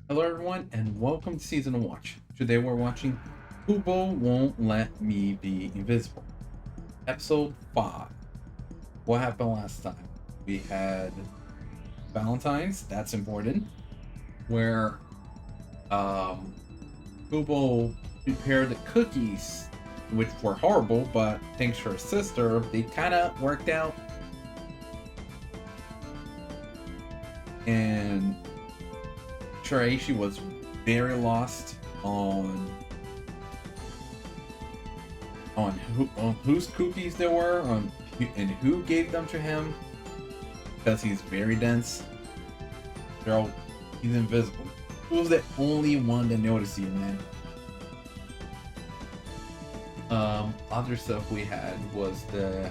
Hello everyone and welcome to Season Watch. Today we're watching Kubo Won't Let Me Be Invisible. Episode 5. What happened last time? We had Valentine's, that's important, where um Kubo prepared the cookies, which were horrible, but thanks to her sister, they kinda worked out. And Shiraishi was very lost on whose cookies they were and who gave them to him because he's very dense. He's invisible. Who's the only one that noticed you, man? Other stuff we had was the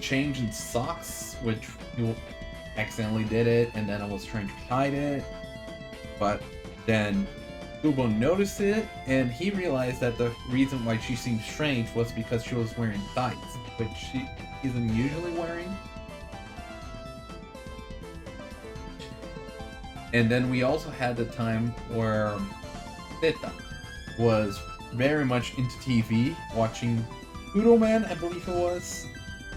change in socks, which you accidentally did it, and then I was trying to hide it, but then Kubo noticed it, and he realized that the reason why she seemed strange was because she was wearing tights, which she isn't usually wearing. And then we also had the time where Teta was very much into TV, watching Kudo Man, I believe it was,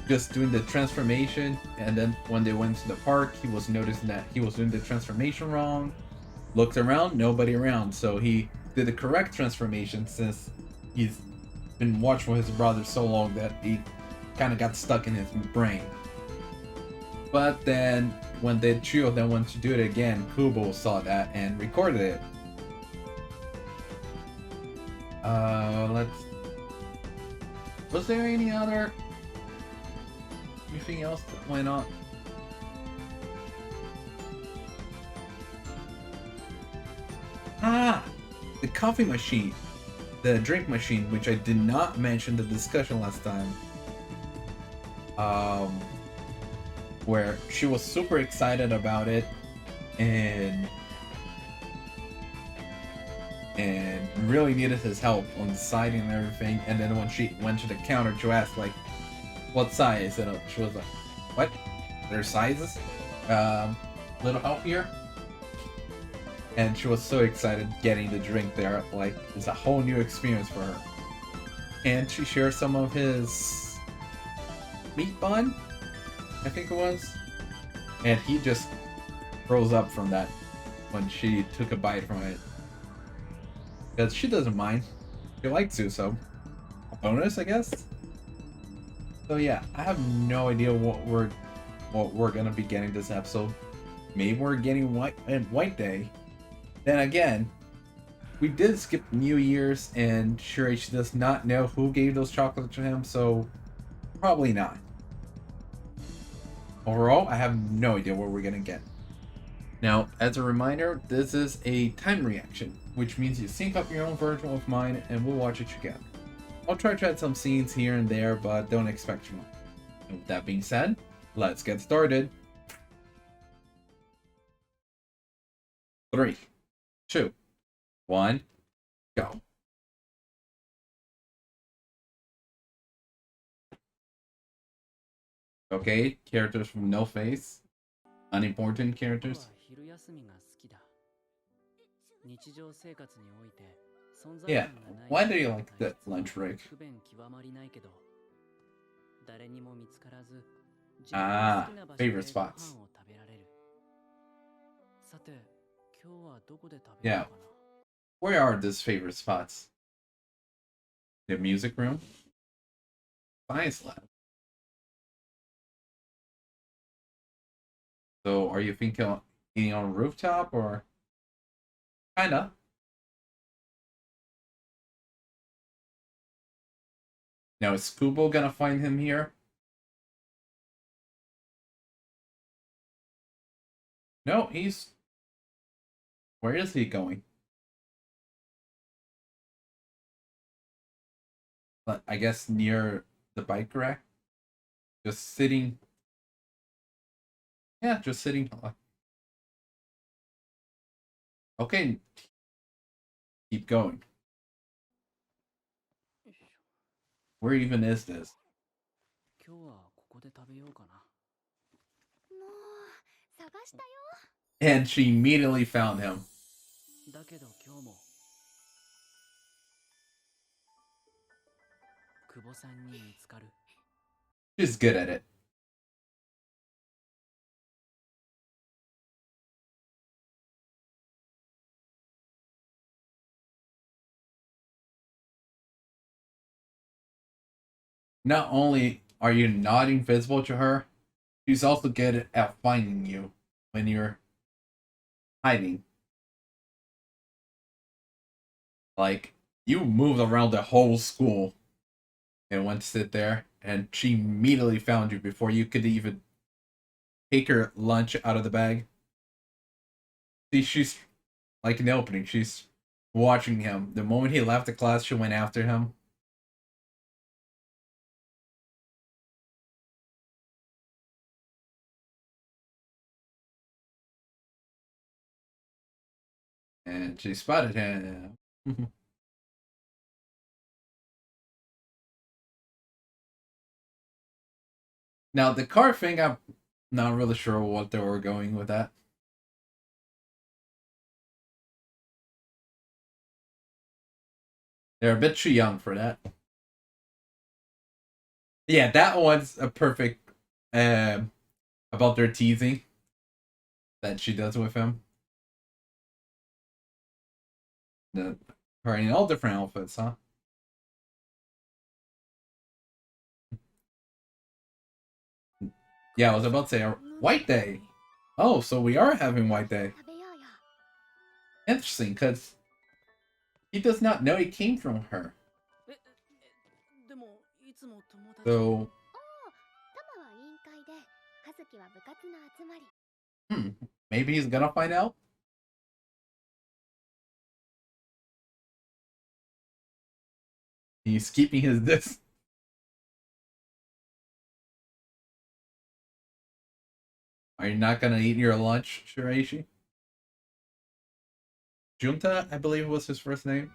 just doing the transformation, and then when they went to the park, he was noticing that he was doing the transformation wrong. Looked around, nobody around, so he did the correct transformation since he's been watching with his brother so long that he kind of got stuck in his brain. But then when the trio of them went to do it again, Kubo saw that and recorded it. Let's. Was there anything else that went on? Ah, the coffee machine, the drink machine, which I did not mention in the discussion last time. Where she was super excited about it, and really needed his help on deciding and everything. And then when she went to the counter to ask like, "What size?" and she was like, "What? There's sizes? Little help here." And she was so excited getting the drink there, like it's a whole new experience for her. And she shared some of his meat bun, I think it was, and he just rose up from that when she took a bite from it. Because she doesn't mind. She likes to, so a bonus, I guess. So yeah, I have no idea what we're gonna be getting this episode. Maybe we're getting White Day. Then again, we did skip New Year's, and Shiraishi does not know who gave those chocolates to him, so probably not. Overall, I have no idea what we're gonna get. Now, as a reminder, this is a time reaction, which means you sync up your own version with mine and we'll watch it together. I'll try to add some scenes here and there, but don't expect too much. And with that being said, let's get started. 3, 2, 1, go. Okay, characters from No Face. Unimportant characters. Yeah, why do you like that lunch break? Ah, favorite spots. Yeah, where are these favorite spots? The music room? Science lab. So are you thinking of eating on a rooftop or? Kinda. Now is Kubo gonna find him here? No, he's. Where is he going? But I guess near the bike rack. Just sitting. Yeah, just sitting. Okay, keep going. Where even is this? And she immediately found him. だけど今日も久保さんに見つかる。 She's good at it. Not only are you not invisible to her, she's also good at finding you when you're hiding. Like, you moved around the whole school and went to sit there, and she immediately found you before you could even take her lunch out of the bag. See, she's like in the opening, she's watching him. The moment he left the class, she went after him. And she spotted him. Now, the car thing, I'm not really sure what they were going with that. They're a bit too young for that. Yeah, that one's a perfect about their teasing that she does with him. Her in all different outfits, huh? Yeah, I was about to say White Day. Oh, so we are having White Day. Interesting, because he does not know it came from her. So, maybe he's gonna find out. He's keeping his this. Are you not gonna eat your lunch, Shiraishi? Junta, I believe was his first name.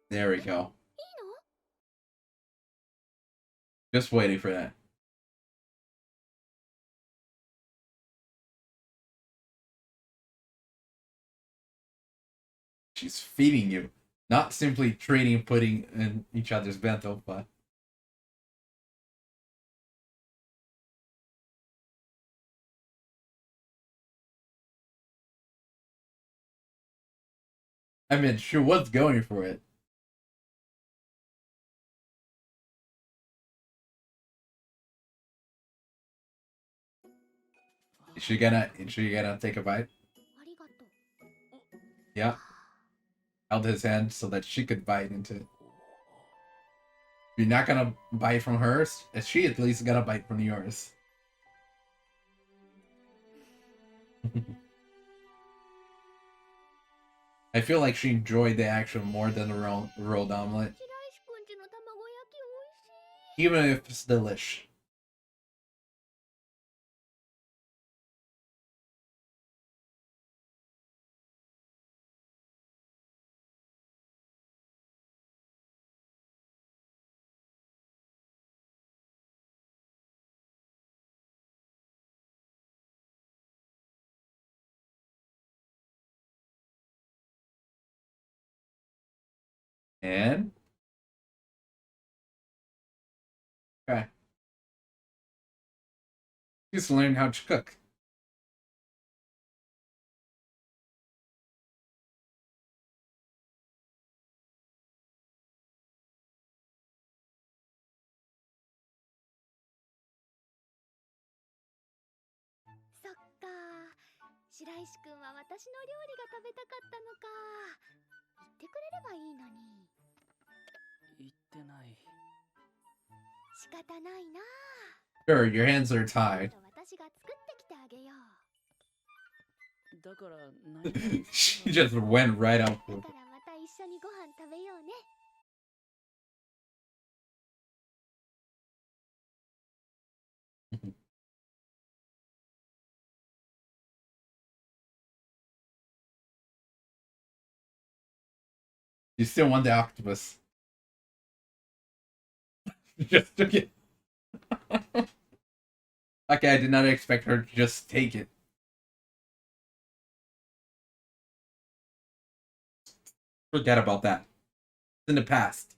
There we go. Just waiting for that. She's feeding you, not simply trading pudding in each other's bento, but I mean, she was going for it. Is she gonna take a bite? Yeah. Held his hand so that she could bite into it. You're not gonna bite from hers, she at least got a bite from yours. I feel like she enjoyed the action more than the rolled omelet. Even if it's delish. And okay. Just learn how to cook. Sure, your hands are tied. She just went right out for it. You still want the octopus. Just took it. Okay, I did not expect her to just take it. Forget about that. It's in the past.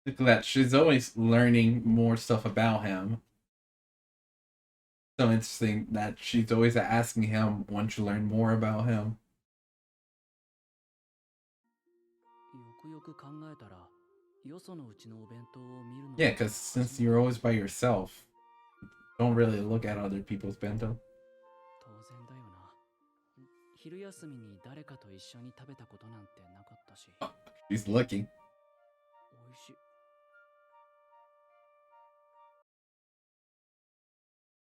Look at that. She's always learning more stuff about him. So interesting that she's always asking him, want to learn more about him. よくよく考えたら、よそのうちのお弁当を見るのは Yeah, because since you're always by yourself, don't really look at other people's bento. 当然だよな。昼休みに誰かと一緒に食べたことなんてなかったし。 She's looking. おいしい。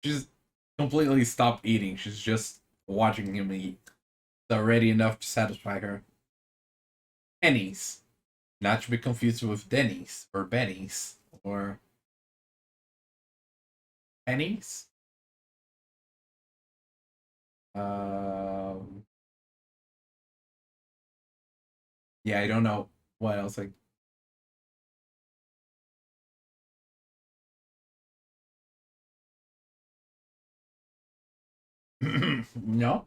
She's completely stopped eating. She's just watching him eat. It's already enough to satisfy her. Pennies. Not to be confused with Denny's or Benny's or pennies. Yeah, I don't know what else. Like, no.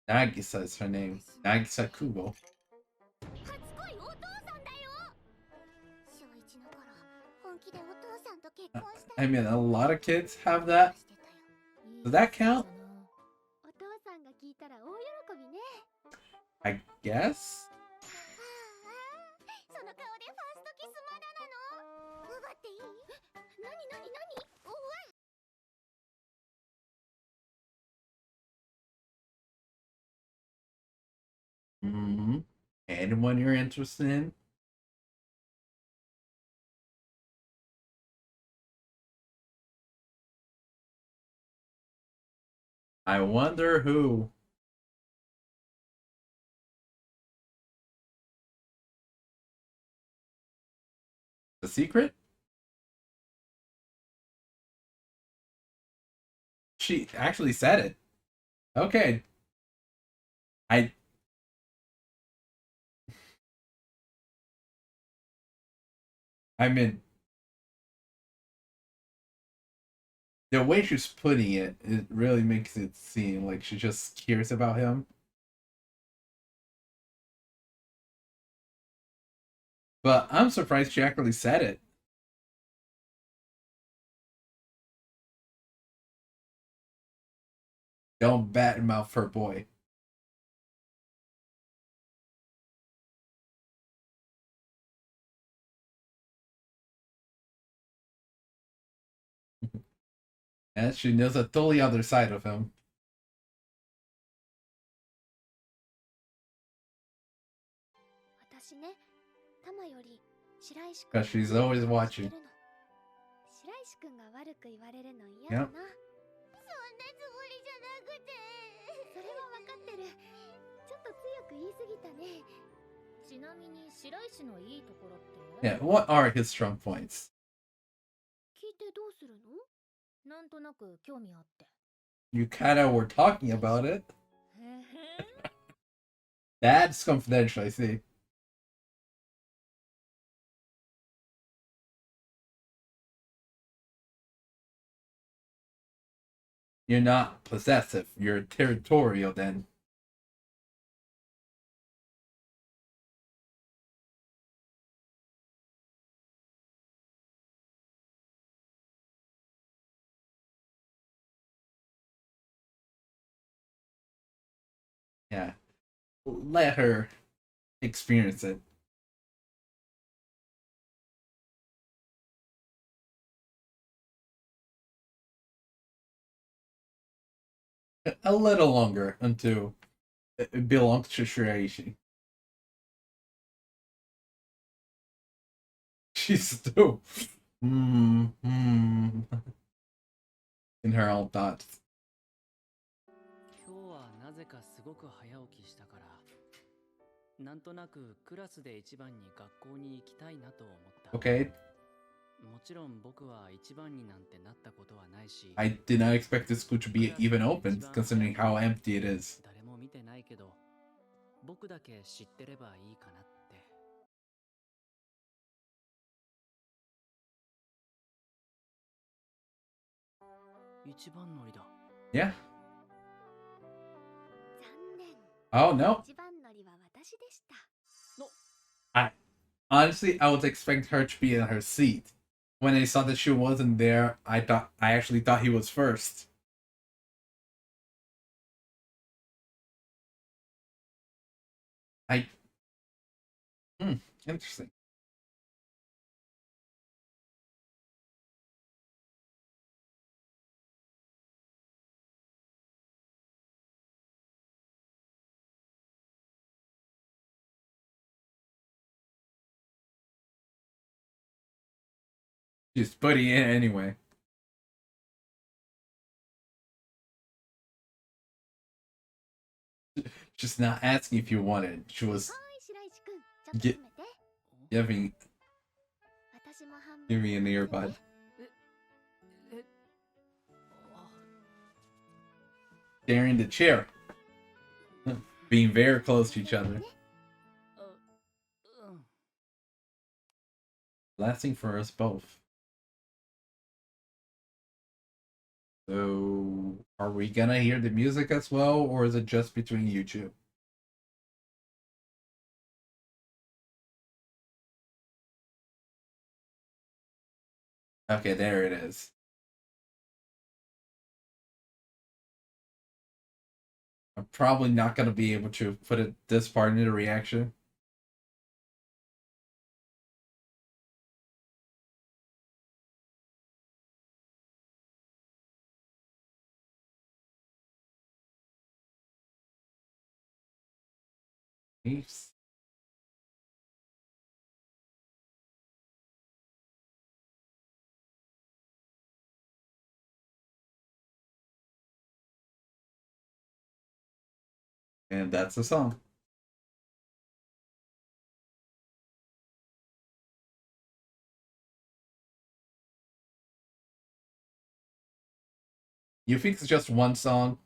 Nagisa is her name. Nagisa Kubo. I mean, a lot of kids have that. Does that count? I guess. Mm-hmm. Anyone you're interested in? I wonder who. The secret? She actually said it. Okay. I I mean, the way she's putting it, it really makes it seem like she just cares about him. But I'm surprised she actually said it. Don't badmouth her boy. And she knows a totally other side of him. Because she's always watching. Yep. Yeah, what are his strong points? You kinda were talking about it. That's confidential, I see. You're not possessive, you're territorial then. Yeah. Let her experience it. A little longer until it belongs to Shiraishi. She's still in her own thoughts. 今日はなぜかすごく早起きしたから、なんとなくクラスで一番に学校に行きたいなと思った。Okay, もちろん僕は一番になんてなったことはないし、 I did not expect this school to be even open, considering how empty it is. 誰も見てないけど、僕だけ知ってればいいかなって。一番乗りだ。 Yeah. 残念。 Oh no. 一番乗りは私でした。 Honestly, I was expecting her to be in her seat. When I saw that she wasn't there, I actually thought he was first. Interesting. She's putting in anyway. Just not asking if you wanted. She was はい、白石くん、ちょっと詰めて。 giving 私も半分。 giving an earbud. え、あ、 Staring the chair. Being very close to each other. うん。 Lasting for us both. So, are we gonna hear the music as well, or is it just between you two? Okay, there it is. I'm probably not gonna be able to put this part into the reaction. Peace. And that's the song. You think it's just one song?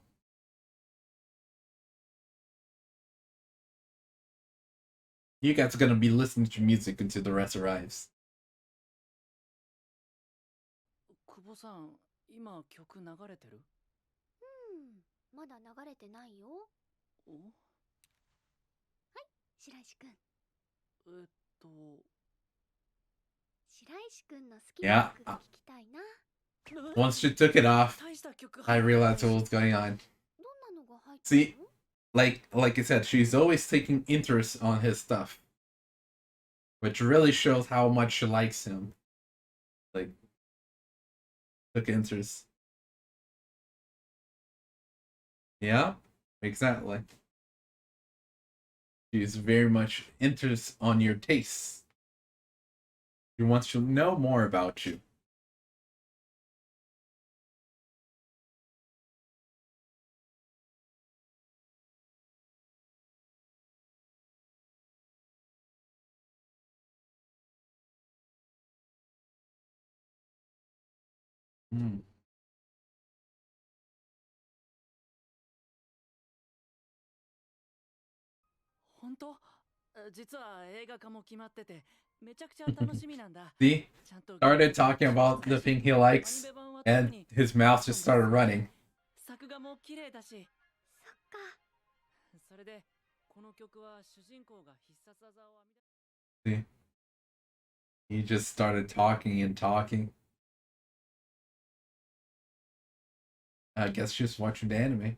You guys are gonna be listening to music until the rest arrives. 久保さん、今曲流れてる？まだ流れてないよ。お？白石くん。えっと、白石くんの好きな曲が聞きたいな。 Once she took it off, 大した曲 I 入ってない realized what was going on. どんなのが入ってる See, like I said, she's always taking interest on his stuff, which really shows how much she likes him. Like, took interest. Yeah, exactly. She's very much interested on your tastes. She wants to know more about you. Mm. 本当？実は映画化も決まってて、めちゃくちゃ楽しみなんだ。 See, ちゃんと started talking about the thing he likes, and his mouth just started running. 作画も綺麗だし、そっか。それでこの曲は主人公が必殺技を編み出 See, he just started talking and talking. I guess just watching the anime.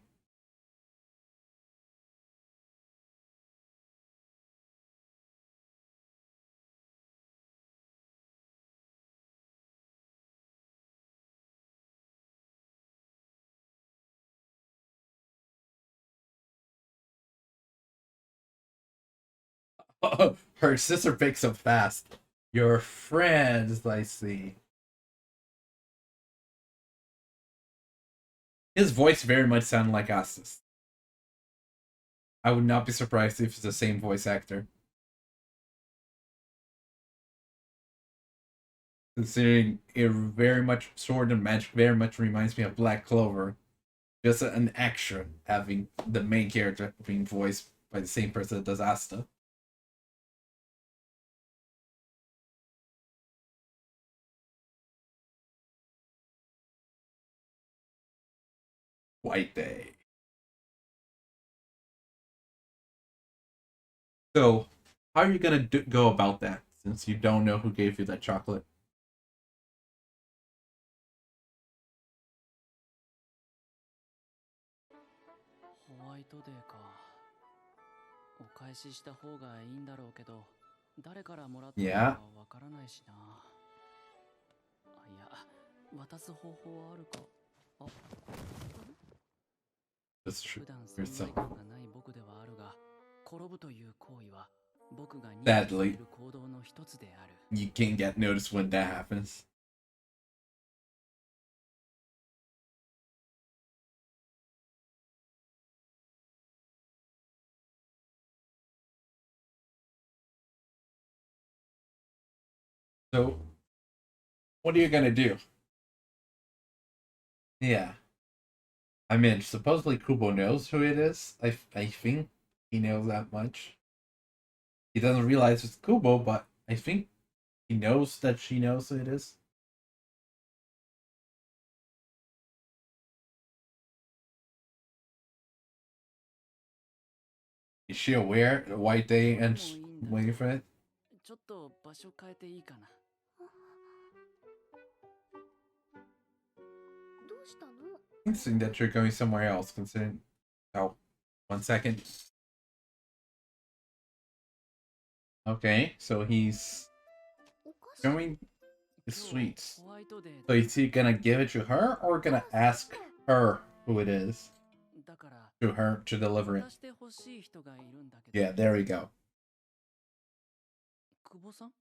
Her sister picks up fast. Your friends, I see. His voice very much sounded like Astus. I would not be surprised if it's the same voice actor. Considering it very much Sword and Magic very much reminds me of Black Clover. Just an extra having the main character being voiced by the same person that does Asta. White Day. So, how are you gonna go about that since you don't know who gave you that chocolate? ホワイトデーか。お返しした方がいいんだろうけど、誰からもらったの Yeah. かわからないしな。あ、いや、渡す方法はあるか。あ、 That's true. 普段 You're 存在 so 感がない僕ではあるが、転ぶという行為は僕が認知 Sadly する行動の一つである。 you can't get noticed when that happens. So, what are you gonna do? Yeah. I mean, supposedly Kubo knows who it is. I think he knows that much. He doesn't realize it's Kubo, but I think he knows that she knows who it is. Is she aware of White Day and waiting for it? ちょっと場所変えていいかな。どうしたの？ Interesting that you're going somewhere else, considering. Oh, 1 second. Okay, so he's お菓子？ showing the sweets. So is he gonna give it to her or gonna ask her who it is? だから To her to deliver it. 渡してほしい人がいるんだけど。 Yeah, there we go. 久保さん？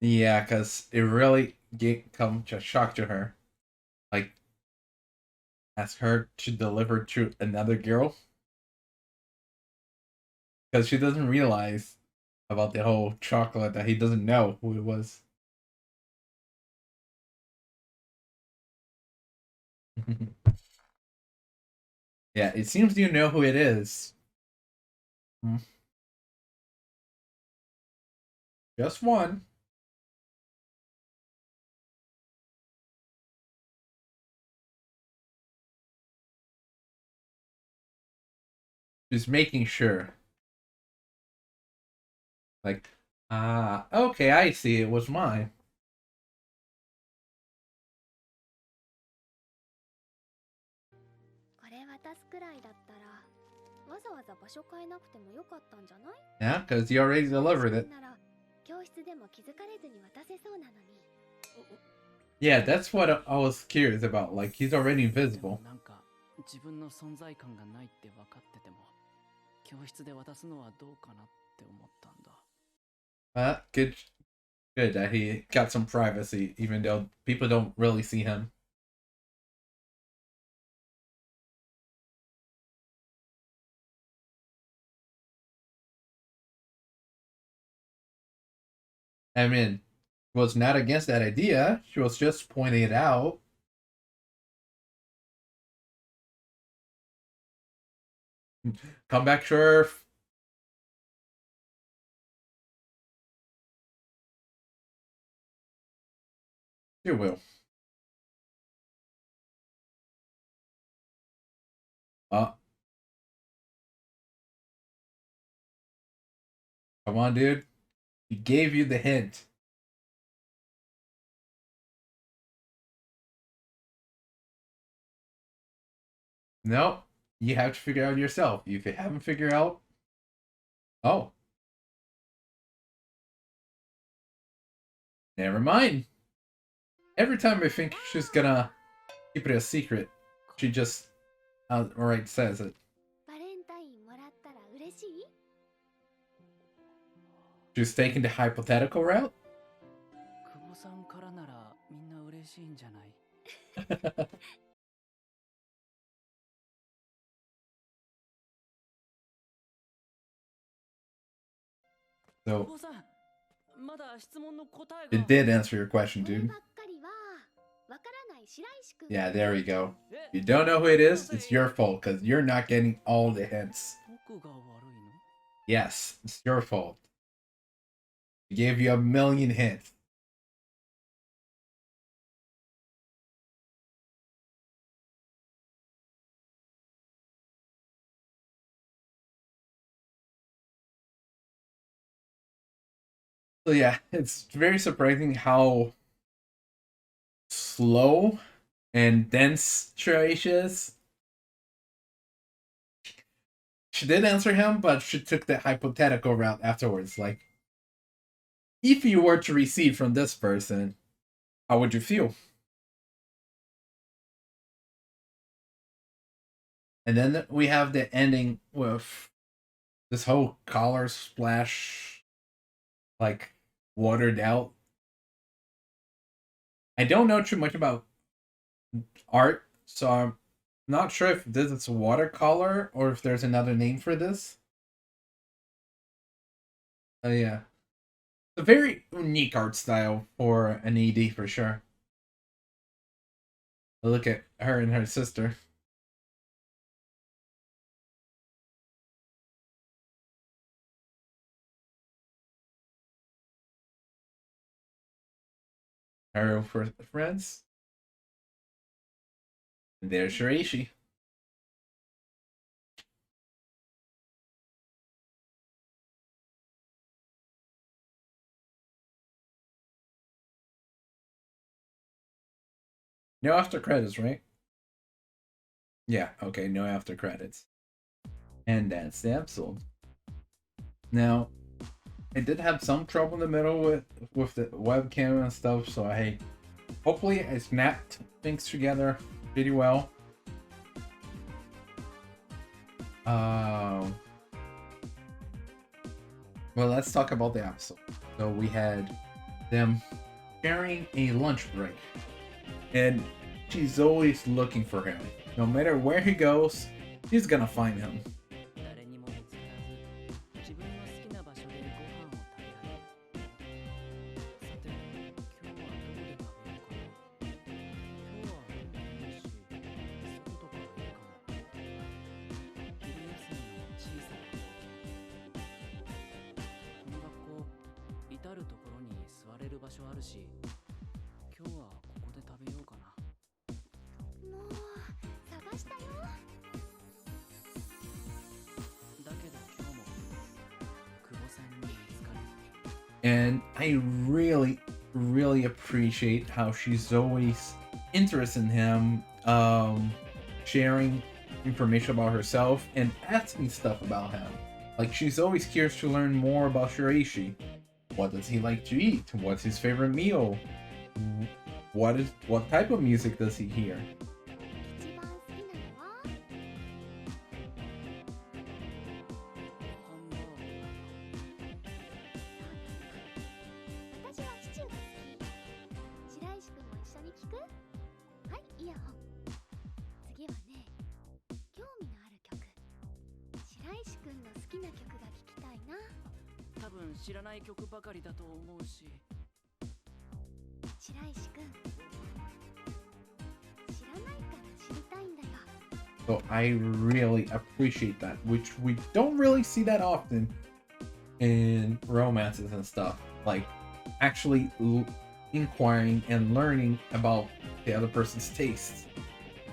Yeah, because it really come to a shock to her. Like, ask her to deliver to another girl. Because she doesn't realize about the whole chocolate that he doesn't know who it was. Yeah, it seems you know who it is. Just one. Just making sure. Like, okay, I see. It was mine. これ渡すくらいだったら、わざわざ場所変えなくてもよかったんじゃない？ Yeah, because he already delivered it. なら教室でも気づかれずに渡せそうなのに。 Yeah, that's what I was curious about. Like, he's already invisible. なんか自分の存在感がないって分かってても、教室で渡すのはどうかなって思ったんだ。Good that he got some privacy, even though people don't really see him. I mean, was not against that idea. She was just pointing it out. Come back, Sheriff. You will. Come on, dude. He gave you the hint. No, you have to figure out yourself. If you haven't figured out, oh, never mind. Every time I think she's gonna keep it a secret, she just outright says it. バレンタインもらったら嬉しい She's taking the hypothetical route. 久保さんからならみんな嬉しいんじゃない？ 久 So 保さん、まだ質問の答え it が。 did answer your question, これ dude. ばっかりはわからない白石くん。 Yeah, there we go. え、 If you don't know who it is, it's your fault because you're not getting all the hints. 僕が悪いの？ Yes, it's your fault. We gave you a million hints. So yeah, it's very surprising how slow and dense Shiraishi is. She did answer him, but she took the hypothetical route afterwards. Like, if you were to receive from this person, how would you feel? And then we have the ending with this whole collar splash, like, watered out. I don't know too much about art, so I'm not sure if this is watercolor or if there's another name for this. Yeah. A very unique art style for an ED for sure. Look at her and her sister. Her friends. And there's Shiraishi. No after credits, right? Yeah, okay, no after credits. And that's the episode. Now, I did have some trouble in the middle with the webcam and stuff, so hopefully I snapped things together pretty well. Well, let's talk about the episode. So we had them sharing a lunch break, and she's always looking for him. No matter where he goes, she's gonna find him. 誰にも見つからず、自分の好きな場所でご飯を食べる。さて、今日はどこで食べようかな。今日はないし、外とかいいかも。昼休みの小さなコーヒー。この学校、至るところに座れる場所あるし、今日はここで食べようかな。もう探したよ。だけど今日も久保さんに見つかる。 And I really, really appreciate how she's always interested in him, sharing information about herself and asking stuff about him. Like, she's always curious to learn more about Shiraishi. What does he like to eat? What's his favorite meal? What type of music does he hear? 一番好きなのは？ハンバーグ。私はシチューが好き。白石くんも一緒に聞く？はい、イヤホン。次はね、興味のある曲。白石くんの好きな曲が聞きたいな。多分知らない曲ばかりだと思うし。白石くん、知らないから知りたいんだよ。 So I really appreciate that, which we don't really see that often in romances and stuff. Like, actually inquiring and learning about the other person's tastes,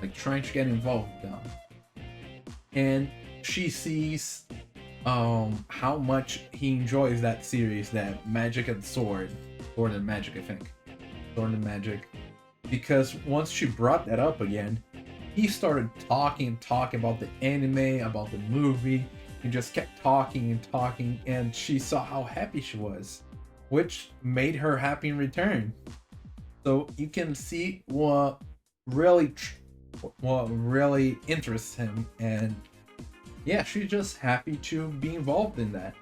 like trying to get involved with them. And she sees how much he enjoys that series, that Magic and Sword and Magic, I think. Sword and Magic. Because once she brought that up again, he started talking about the anime, about the movie. He just kept talking, and she saw how happy she was, which made her happy in return. So you can see what really interests him, and yeah, she's just happy to be involved in that.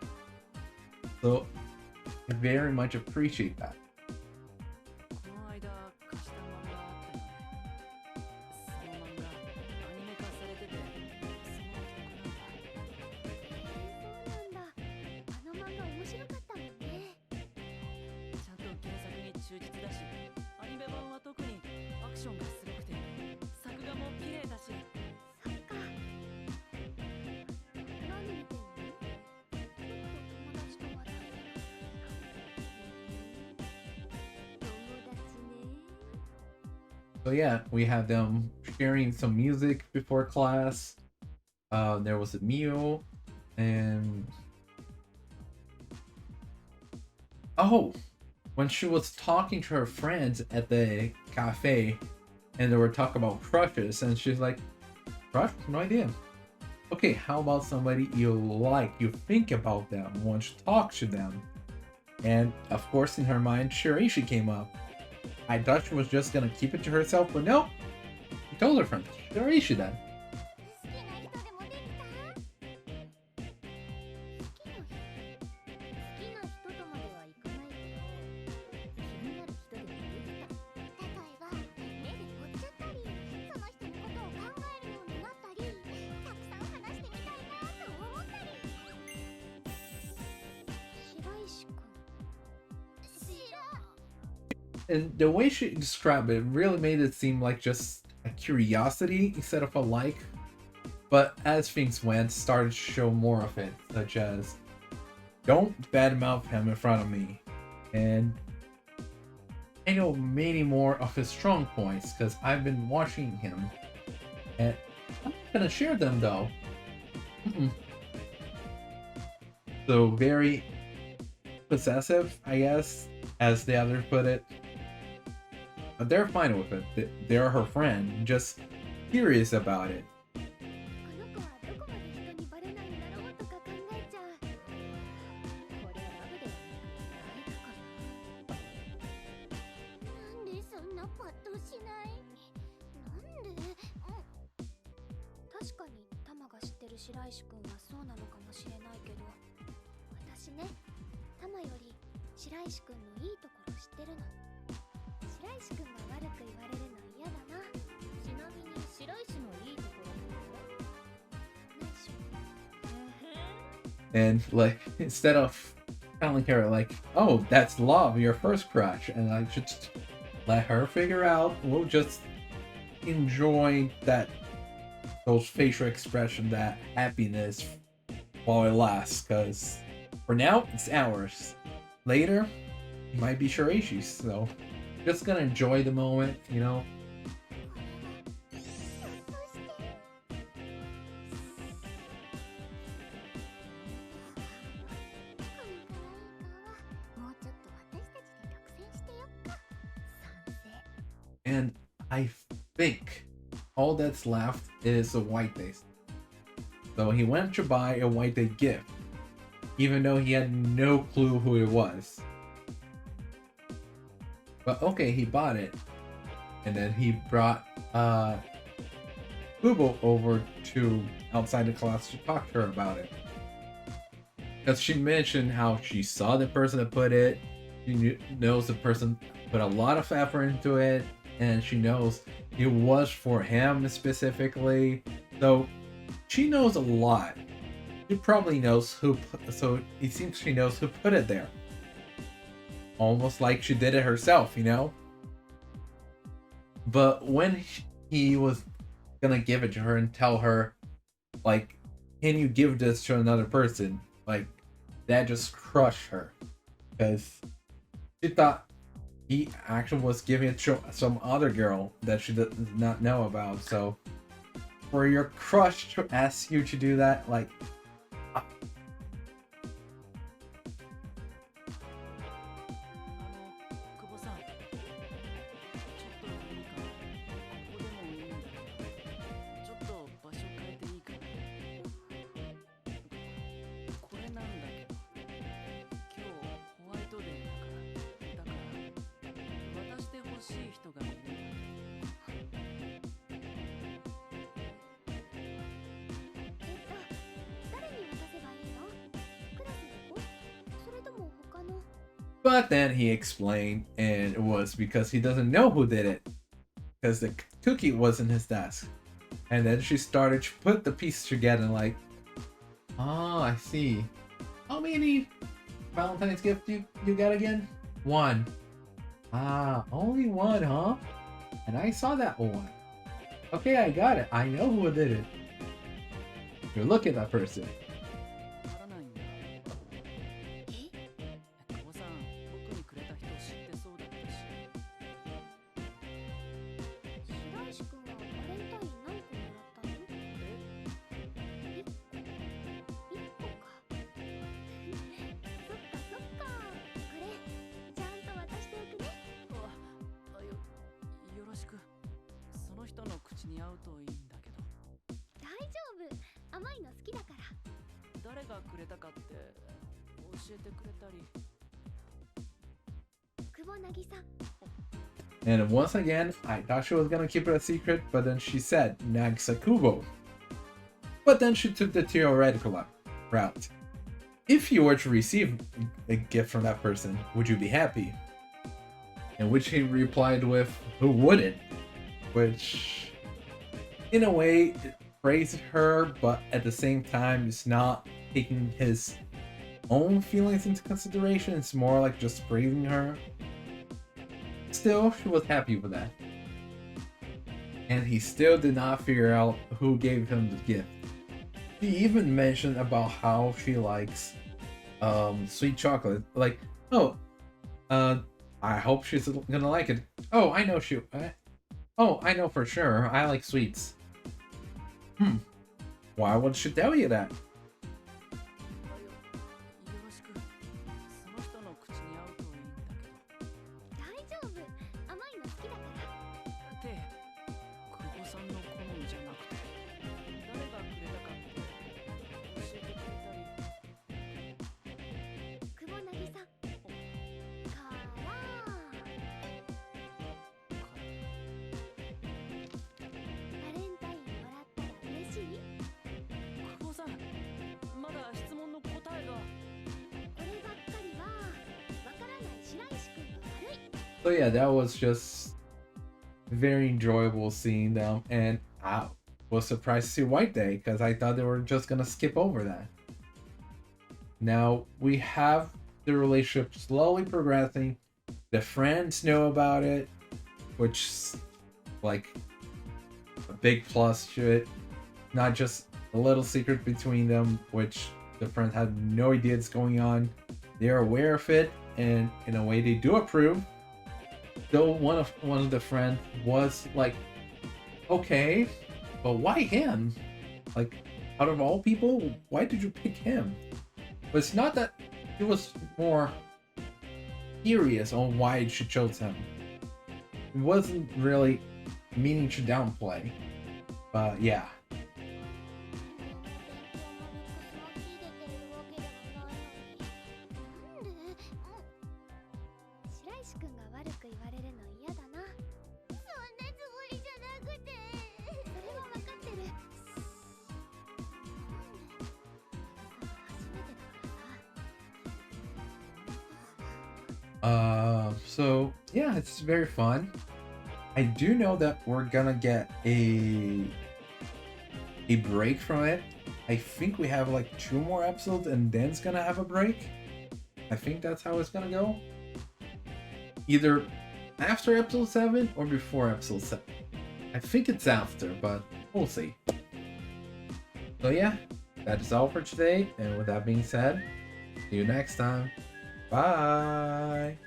So very much appreciate that. この間貸した漫画あったよね。その漫画アニメ化されてて、その曲なんだ。そうなんだ。あの漫画面白かったもんね。ちゃんと原作に忠実だし、アニメ版は特にアクションがすごくて、作画も綺麗だし。そっか。何見てんの？友達と話題で。友達ね。So yeah, we had them sharing some music before class. There was a meal, and oh, when she was talking to her friends at the cafe, and they were talking about crushes, and she's like, "Crush? No idea." Okay, how about somebody you like? You think about them, want to talk to them, and of course, in her mind, Shiraishi came up. I thought she was just gonna keep it to herself, but no. She told her friend, Shiraishi then. 好きな人でもできた？好きな人とまではいかないけど、気になる人でもできた。例えば、目で追っちゃったり、その人のことを考えるようになったり、たくさん話してみたいなと思ったり。白石くん。And the way she described it really made it seem like just a curiosity instead of a like. But as things went, started to show more of it, such as, don't badmouth him in front of me. And I know many more of his strong points because I've been watching him. And I'm not gonna share them though. So very possessive, I guess, as the others put it. But they're fine with it. They're her friend, just curious about it. この子はどこまで人にバレないんだろうとか考えちゃう。これはラブではなく愛だから。なんでそんなパッとしない？なんで？確かにタマが知ってる白石くんはそうなのかもしれないけど、私ね、タマより白石くんのいいところ知ってるの。白石くんが悪く言われるの嫌だな。ちなみに白石のいいところってないしょ。And like, instead of telling her like, oh, that's love, your first crush, and I just let her figure out, we'll just enjoy those facial expression, that happiness while it lasts, because for now it's ours. Later it might be Shiraishi's, so just gonna enjoy the moment, you know. もうちょっと私たちで独占してよっか。賛成。 And I think all that's left is a white day. So he went to buy a white day gift, even though he had no clue who it was. But okay, he bought it. And then he brought Kubo over to outside the class to talk to her about it. Because she mentioned how she saw the person that put it, she knows the person put a lot of effort into it, and she knows it was for him specifically. So she knows a lot. She probably knows who, so it seems she knows who put it there. Almost like she did it herself, you know? But when he was gonna give it to her and tell her, like, can you give this to another person? Like, that just crushed her. Because she thought he actually was giving it to some other girl that she does not know about. So, for your crush to ask you to do that, like, 久保さん、ちょっといいかな。ここでもいいんだけど、ちょっと場所変えていいかな。これなんだけど、今日ホワイトデーだから渡してほしい人がいるんだ。誰に渡せばいいの？クラスの子？それとも他の？ But then he explained, and it was because he doesn't know who did it, because the cookie was in his desk. And then she started to put the pieces together, and like, oh, I see. How many Valentine's gifts you got again? One. Ah, only one, huh? And I saw that one. Okay, I got it. I know who did it. You look at that person. わからないんだ。え久保さん、僕にくれた人知ってそうだったし。白石君はバレンタイン何個もらったの？1個。1個か。そっかそっか。これちゃんと渡しておくね。よろしく。その人の口に合うといいんだけど。大丈夫。甘いの好きだから。誰がくれたかって教えてくれたり。久保渚。And once again, I thought she was gonna keep it a secret, but then she said Nagisa Kubo. But then she took the theoretical route. If you were to receive a gift from that person, would you be happy? In which he replied with, who wouldn't? Which, in a way, it praised her, but at the same time, it's not taking his own feelings into consideration. It's more like just praising her. Still, she was happy with that. And he still did not figure out who gave him the gift. She even mentioned about how she likes sweet chocolate. Like, oh, I hope she's gonna like it. Oh, I know I know for sure. I like sweets. Why would she tell you that? よろしく。その人の口に合うといいんだけど。大丈夫。甘いの好きだから。って、久保さんの好みじゃなくて、誰がくれたかって教えてくれたり。久保渚。バレンタインもらったら嬉しい？久保さん、まだ質問の答えが。こればっかりはわからない白石君が悪い。 So yeah, that was just very enjoyable seeing them, and I was surprised to see White Day because I thought they were just gonna skip over that. Now we have the relationship slowly progressing. The friends know about it, which is like a big plus to it. Not just a little secret between them, which the friends had no idea it's going on. They're aware of it, and in a way, they do approve. Though one of the friends was like, okay, but why him? Like, out of all people, why did you pick him? But it's not that it was more curious on why she chose him. It wasn't really meaning to downplay, but yeah. 白石君が悪く言われるの嫌だな。そんなつもりじゃなくて。それは分かってる。初めてだからさ。So yeah, it's very fun. I do know that we're gonna get a break from it. I think we have like 2 more episodes and then it's gonna have a break. I think that's how it's gonna go. Either after episode 7 or before episode 7. I think it's after, but we'll see. So yeah, that is all for today. And with that being said, see you next time. Bye!